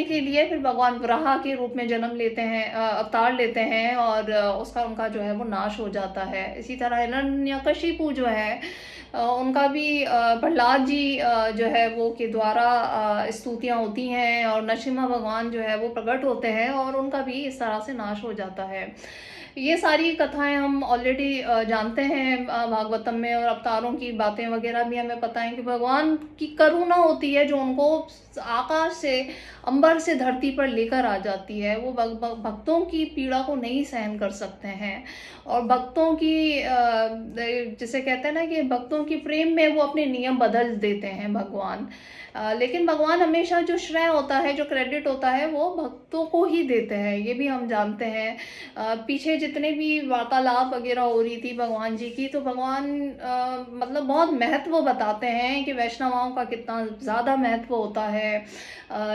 के लिए फिर भगवान वराह के रूप में जन्म लेते हैं, अवतार लेते हैं, और उसका उनका जो है वो नाश हो जाता है। इसी तरह हिरण्यकशिपु जो है, उनका भी प्रहलाद जी जो है वो के द्वारा स्तुतियाँ होती हैं, और नरसिम्हा भगवान जो है वो प्रकट होते हैं और उनका भी इस तरह से नाश हो जाता है। ये सारी कथाएं हम ऑलरेडी जानते हैं भागवतम में, और अवतारों की बातें वगैरह भी हमें पता है कि भगवान की करुणा होती है जो उनको आकाश से, अंबर से धरती पर लेकर आ जाती है। वो भक्तों की पीड़ा को नहीं सहन कर सकते हैं, और भक्तों की जिसे कहते हैं ना कि भक्तों की प्रेम में वो अपने नियम बदल देते हैं भगवान। लेकिन भगवान हमेशा जो श्रेय होता है, जो क्रेडिट होता है, वो भक्तों को ही देते हैं, ये भी हम जानते हैं। पीछे जितने भी वार्तालाप वगैरह हो रही थी भगवान जी की, तो भगवान मतलब बहुत महत्व बताते हैं कि वैष्णवाओं का कितना ज़्यादा महत्व होता है,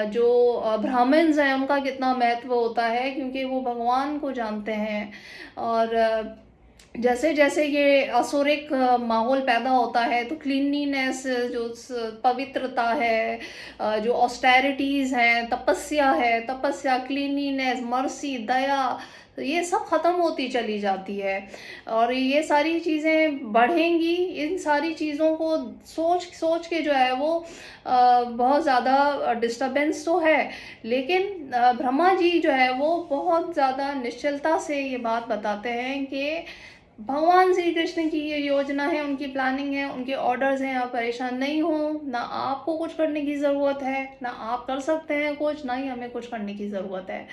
जो ब्राह्मण्स हैं उनका कितना महत्व होता है, क्योंकि वो भगवान को जानते हैं। और जैसे जैसे ये असुरिक माहौल पैदा होता है, तो क्लीनलीनेस, जो पवित्रता है, जो ऑस्टेरिटीज़ हैं, तपस्या, क्लीनलीनेस, मर्सी, दया, तो ये सब ख़त्म होती चली जाती है। और ये सारी चीज़ें बढ़ेंगी। इन सारी चीज़ों को सोच सोच के जो है वो बहुत ज़्यादा डिस्टर्बेंस तो है, लेकिन ब्रह्मा जी जो है वो बहुत ज़्यादा निश्चलता से ये बात बताते हैं कि भगवान श्री कृष्ण की ये योजना है, उनकी प्लानिंग है, उनके ऑर्डर्स हैं, आप परेशान नहीं हो। ना आपको कुछ करने की ज़रूरत है, ना आप कर सकते हैं कुछ, ना ही हमें कुछ करने की ज़रूरत है।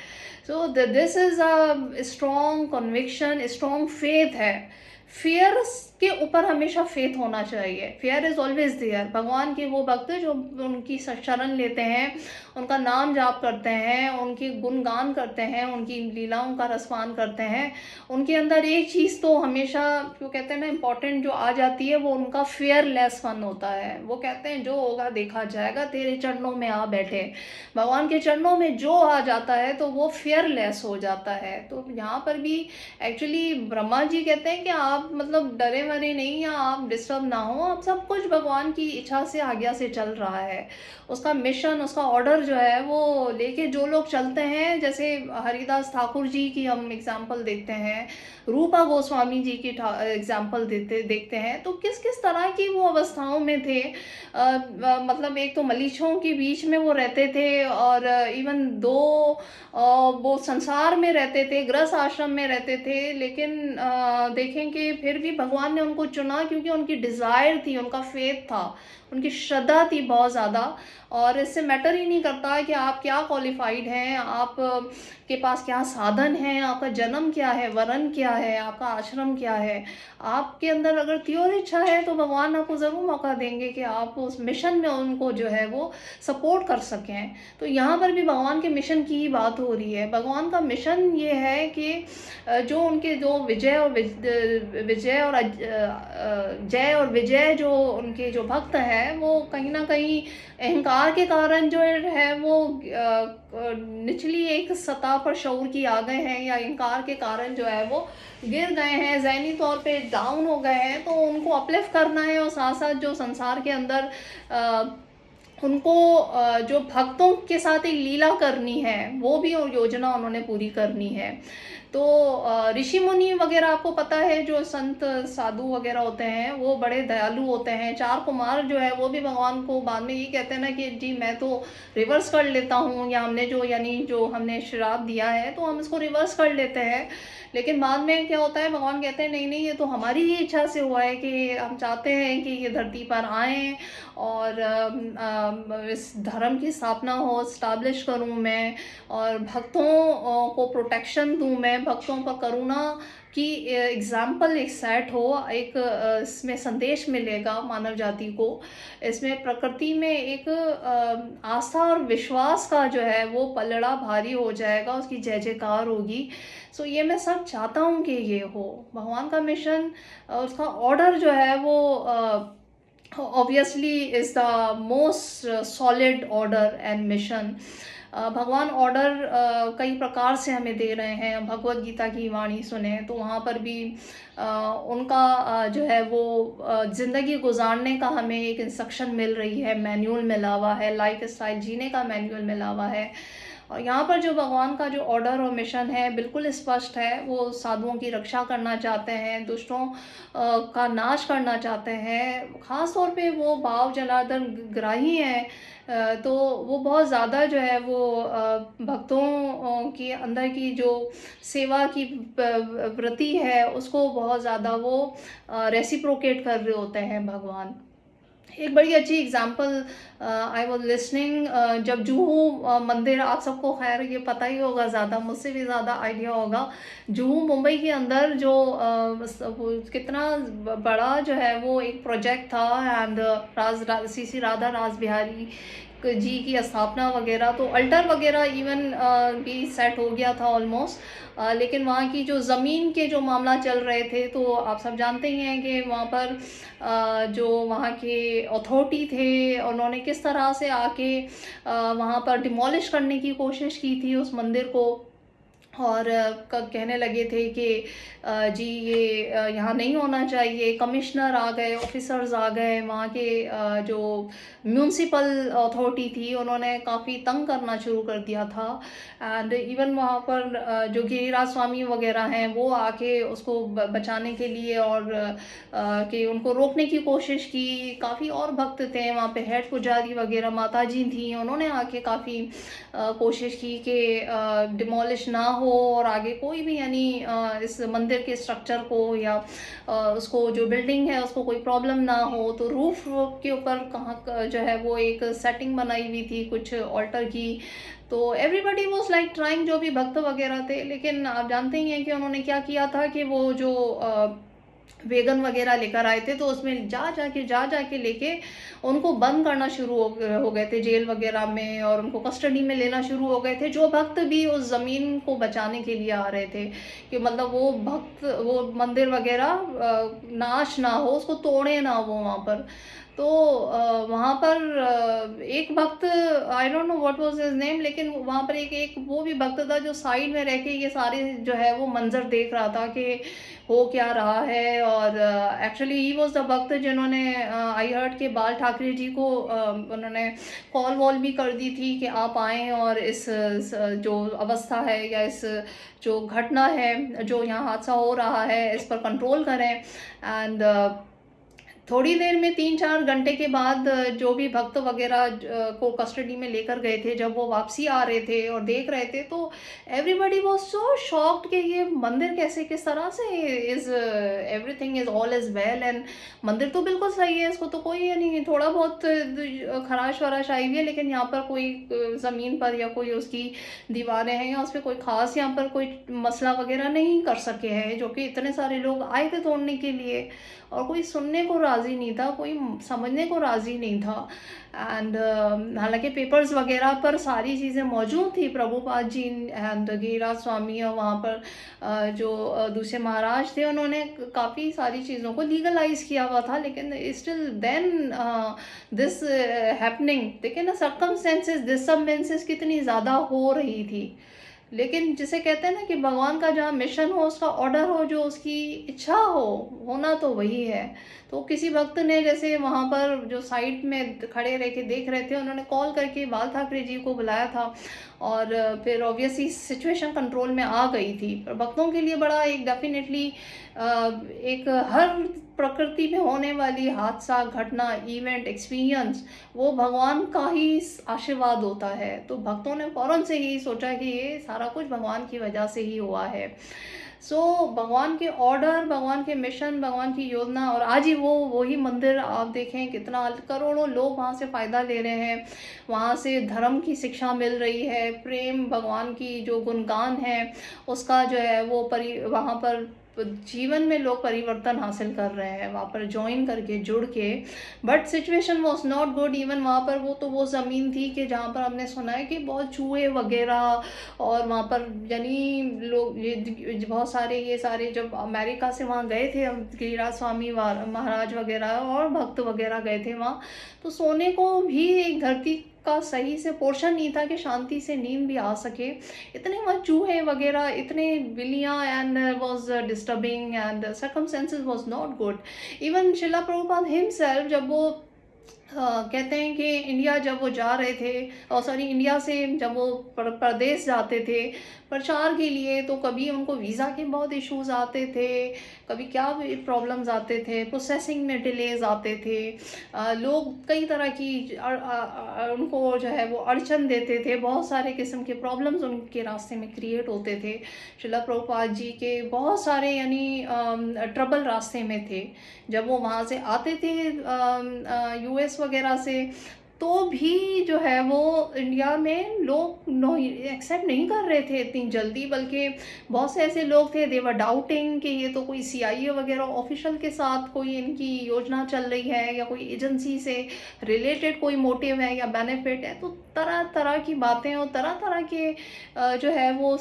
So this is a strong conviction, strong faith है। फियर के ऊपर हमेशा फेथ होना चाहिए। Fear is always there. भगवान के वो भक्त जो उनकी शरण लेते हैं, उनका नाम जाप करते हैं, उनके गुणगान करते हैं, उनकी लीलाओं का रसपान करते हैं, उनके अंदर एक चीज़ तो हमेशा, जो कहते हैं ना, इम्पॉर्टेंट जो आ जाती है, वो उनका फेयरलेस फन होता है। वो कहते हैं जो होगा देखा जाएगा, तेरे चरणों में आ बैठे। भगवान के चरणों में जो आ जाता है तो वो फेयरलेस हो जाता है। तो यहाँ पर भी एक्चुअली ब्रह्मा जी कहते हैं कि आप मतलब डरे मरे नहीं, या आप डिस्टर्ब ना हो, आप सब कुछ भगवान की इच्छा से, आज्ञा से चल रहा है। उसका मिशन, उसका ऑर्डर जो है वो लेके जो लोग चलते हैं, जैसे हरिदास ठाकुर जी की हम एग्जाम्पल देखते हैं, रूपा गोस्वामी जी की एग्जाम्पल देखते हैं, तो किस किस तरह की वो अवस्थाओं में थे। मतलब एक तो मलीचों के बीच में वो रहते थे, और इवन दो वो संसार में रहते थे, गृहस्थ आश्रम में रहते थे, लेकिन देखें कि फिर भी भगवान ने उनको चुना, क्योंकि उनकी डिज़ायर थी, उनका फेथ था, उनकी श्रद्धा थी बहुत ज़्यादा। और इससे मैटर ही नहीं करता है कि आप क्या क्वालिफाइड हैं, आप के पास क्या साधन हैं, आपका जन्म क्या है, वरण क्या है, आपका आश्रम क्या है। आपके अंदर अगर तीव्र इच्छा है तो भगवान आपको ज़रूर मौका देंगे कि आप उस मिशन में उनको जो है वो सपोर्ट कर सकें। तो यहाँ पर भी भगवान के मिशन की ही बात हो रही है। भगवान का मिशन ये है कि जो उनके जो जय और विजय जो उनके जो भक्त हैं, वो कहीं ना कहीं अहंकार के कारण जो है वो निचली एक सतह पर शऊर की आ गए हैं, या अहंकार के कारण जो है वो गिर गए हैं, ज़हनी तौर पे डाउन हो गए हैं। तो उनको अपलिफ्ट करना है, और साथ साथ जो संसार के अंदर उनको जो भक्तों के साथ एक लीला करनी है, वो भी योजना उन्होंने पूरी करनी है। तो ऋषि मुनि वगैरह आपको पता है, जो संत साधु वगैरह होते हैं, वो बड़े दयालु होते हैं। चार कुमार जो है वो भी भगवान को बाद में ये कहते हैं ना कि जी मैं तो रिवर्स कर लेता हूँ, या हमने जो यानी जो हमने श्राप दिया है तो हम इसको रिवर्स कर लेते हैं। लेकिन बाद में क्या होता है, भगवान कहते हैं नहीं नहीं, ये तो हमारी ही इच्छा से हुआ है कि हम चाहते हैं कि ये धरती पर आएँ, और इस धर्म की स्थापना हो, स्टैब्लिश करूं मैं, और भक्तों को प्रोटेक्शन दूं मैं, भक्तों पर करुणा की एग्जाम्पल एक सेट हो, एक इसमें संदेश मिलेगा मानव जाति को। इसमें प्रकृति में एक आस्था और विश्वास का जो है वो पलड़ा भारी हो जाएगा, उसकी जय जयकार होगी। सो ये मैं सब चाहता हूँ कि ये हो। भगवान का मिशन, उसका ऑर्डर जो है वो obviously is the most solid order and mission. भगवान ऑर्डर कई प्रकार से हमें दे रहे हैं। भगवत गीता की वाणी सुने तो वहाँ पर भी उनका जो है वो ज़िंदगी गुजारने का हमें एक इंस्ट्रक्शन मिल रही है, मैनुअल मिला हुआ है, लाइफ स्टाइल जीने का मैनुअल मिला हुआ है। और यहाँ पर जो भगवान का जो ऑर्डर और मिशन है बिल्कुल स्पष्ट है। वो साधुओं की रक्षा करना चाहते हैं, दुष्टों का नाश करना चाहते हैं। ख़ास तौर पे वो भाव जनार्दन ग्राही हैं। तो वो बहुत ज़्यादा जो है वो भक्तों के अंदर की जो सेवा की वृत्ति है उसको बहुत ज़्यादा वो रेसिप्रोकेट कर रहे होते हैं भगवान। एक बड़ी अच्छी एग्जांपल आई वाज लिसनिंग, जब जुहू मंदिर, आप सबको खैर ये पता ही होगा, ज़्यादा मुझसे भी ज़्यादा आइडिया होगा। जुहू मुंबई के अंदर जो वो कितना बड़ा जो है वो एक प्रोजेक्ट था, एंड सीसी राधा रास बिहारी जी की स्थापना वगैरह, तो अल्टर वगैरह इवन भी सेट हो गया था ऑलमोस्ट। लेकिन वहाँ की जो ज़मीन के जो मामला चल रहे थे, तो आप सब जानते ही हैं कि वहाँ पर जो वहाँ के अथॉरिटी थे उन्होंने किस तरह से आके वहाँ पर डिमोलिश करने की कोशिश की थी उस मंदिर को। और कहने लगे थे कि जी ये यहाँ नहीं होना चाहिए। कमिश्नर आ गए, ऑफिसर्स आ गए, वहाँ के जो म्यूनसिपल अथॉरिटी थी उन्होंने काफ़ी तंग करना शुरू कर दिया था। एंड इवन वहाँ पर जो गिरिराज स्वामी वगैरह हैं वो आके उसको बचाने के लिए और कि उनको रोकने की कोशिश की। काफ़ी और भक्त थे वहाँ पे, हेड पुजारी वगैरह माता जी थी, उन्होंने आके काफ़ी कोशिश की कि डिमोलिश ना हो और आगे कोई भी यानी इस मंदिर के स्ट्रक्चर को या उसको जो बिल्डिंग है उसको कोई प्रॉब्लम ना हो। तो रूफ के ऊपर कहाँ जो है वो एक सेटिंग बनाई हुई थी कुछ ऑल्टर की। तो एवरीबडी वाज लाइक ट्राइंग, जो भी भक्त वगैरह थे। लेकिन आप जानते ही हैं कि उन्होंने क्या किया था कि वो जो वेगन वगैरह लेकर आए थे, तो उसमें जा जाके लेके उनको बंद करना शुरू हो गए थे जेल वगैरह में, और उनको कस्टडी में लेना शुरू हो गए थे। जो भक्त भी उस ज़मीन को बचाने के लिए आ रहे थे कि मतलब वो भक्त वो मंदिर वगैरह नाश ना हो, उसको तोड़े ना वो वहाँ पर। तो वहाँ पर एक भक्त, I don't know what was his name, लेकिन वहाँ पर एक एक वो भी भक्त था जो साइड में रह के ये सारे जो है वो मंजर देख रहा था कि हो क्या रहा है। और एक्चुअली ही वाज द भक्त जिन्होंने आई हर्ड के बाल ठाकरे जी को उन्होंने कॉल वॉल भी कर दी थी कि आप आएँ और इस जो अवस्था है या इस जो घटना है, जो यहाँ हादसा हो रहा है, इस पर कंट्रोल करें। एंड थोड़ी देर में 3-4 घंटे के बाद जो भी भक्त वगैरह को कस्टडी में लेकर गए थे, जब वो वापसी आ रहे थे और देख रहे थे, तो एवरीबडी वाज सो शॉक्ड कि ये मंदिर कैसे, किस तरह से is everything is all is well, and मंदिर तो बिल्कुल सही है, इसको तो कोई नहीं, थोड़ा बहुत खराश वराश आई हुई है, लेकिन यहाँ पर कोई ज़मीन पर या कोई उसकी दीवारें हैं या उस पर कोई ख़ास यहाँ पर कोई मसला वगैरह नहीं कर सके हैं, जो कि इतने सारे लोग आए थे तोड़ने के लिए और कोई सुनने को राज़ी नहीं था, कोई समझने को राज़ी नहीं था। एंड हालांकि पेपर्स वगैरह पर सारी चीज़ें मौजूद थी, प्रभुपाद जी एंड गिरिराज स्वामी और वहाँ पर जो दूसरे महाराज थे उन्होंने काफ़ी सारी चीज़ों को लीगलाइज किया हुआ था। लेकिन स्टिल देन दिस हैपनिंग, देखिए ना, सर्कमस्टेंसेस डिस्टर्बेंसेस कितनी ज़्यादा हो रही थी। लेकिन जिसे कहते हैं ना कि भगवान का जहाँ मिशन हो, उसका ऑर्डर हो, जो उसकी इच्छा हो, होना तो वही है। तो किसी भक्त ने जैसे वहाँ पर जो साइड में खड़े रह के देख रहे थे, उन्होंने कॉल करके बाल ठाकरे जी को बुलाया था और फिर ऑब्वियसली सिचुएशन कंट्रोल में आ गई थी। पर भक्तों के लिए बड़ा एक डेफिनेटली एक हर प्रकृति में होने वाली हादसा, घटना, इवेंट, एक्सपीरियंस, वो भगवान का ही आशीर्वाद होता है। तो भक्तों ने फौरन से ही सोचा कि ये सारा कुछ भगवान की वजह से ही हुआ है। भगवान के ऑर्डर, भगवान के मिशन, भगवान की योजना, और आज ही वही मंदिर आप देखें कितना करोड़ों लोग वहाँ से फ़ायदा ले रहे हैं। वहाँ से धर्म की शिक्षा मिल रही है, प्रेम, भगवान की जो गुणगान है उसका जो है वो वहाँ पर जीवन में लोग परिवर्तन हासिल कर रहे हैं वहाँ पर ज्वाइन करके, जुड़ के। But situation was not good. Even वहाँ पर वो ज़मीन थी कि जहाँ पर हमने सुना है कि बहुत चूहे वगैरह, और वहाँ पर यानी लोग ये बहुत सारे ये सारे जब अमेरिका से वहाँ गए थे, गिरिराज स्वामी महाराज वगैरह और भक्त वगैरह गए थे वहाँ, तो सोने को भी एक धरती का सही से पोर्शन नहीं था कि शांति से नींद भी आ सके। इतने वहाँ चूहे वगैरह, इतने बिल्लियाँ, and was disturbing and circumstances was not good. Even Shila Prabhupada himself जब वो कहते हैं कि इंडिया जब वो जा रहे थे, और सॉरी, इंडिया से जब वो परदेश जाते थे प्रचार के लिए, तो कभी उनको वीज़ा के बहुत इश्यूज आते थे, कभी क्या प्रॉब्लम्स आते थे, प्रोसेसिंग में डिलेज आते थे। लोग कई तरह की उनको जो है वो अड़चन देते थे, बहुत सारे किस्म के प्रॉब्लम्स उनके रास्ते में क्रिएट होते थे। शिला प्रभुपाद जी के बहुत सारे यानी ट्रबल रास्ते में थे। जब वो वहाँ से आते थे यूएस वगैरह से, तो भी जो है वो इंडिया में लोग नो एक्सेप्ट नहीं कर रहे थे इतनी जल्दी, बल्कि बहुत से ऐसे लोग थे, दे वर डाउटिंग कि ये तो कोई सीआईए वगैरह ऑफिशियल के साथ कोई इनकी योजना चल रही है, या कोई एजेंसी से रिलेटेड कोई मोटिव है या बेनिफिट है। तो तरह तरह की बातें और तरह तरह के जो है वो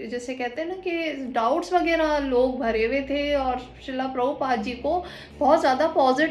जैसे कहते हैं ना कि डाउट्स वगैरह लोग भरे हुए थे, और शिला प्रभुपाद जी को बहुत ज़्यादा पॉजिटिव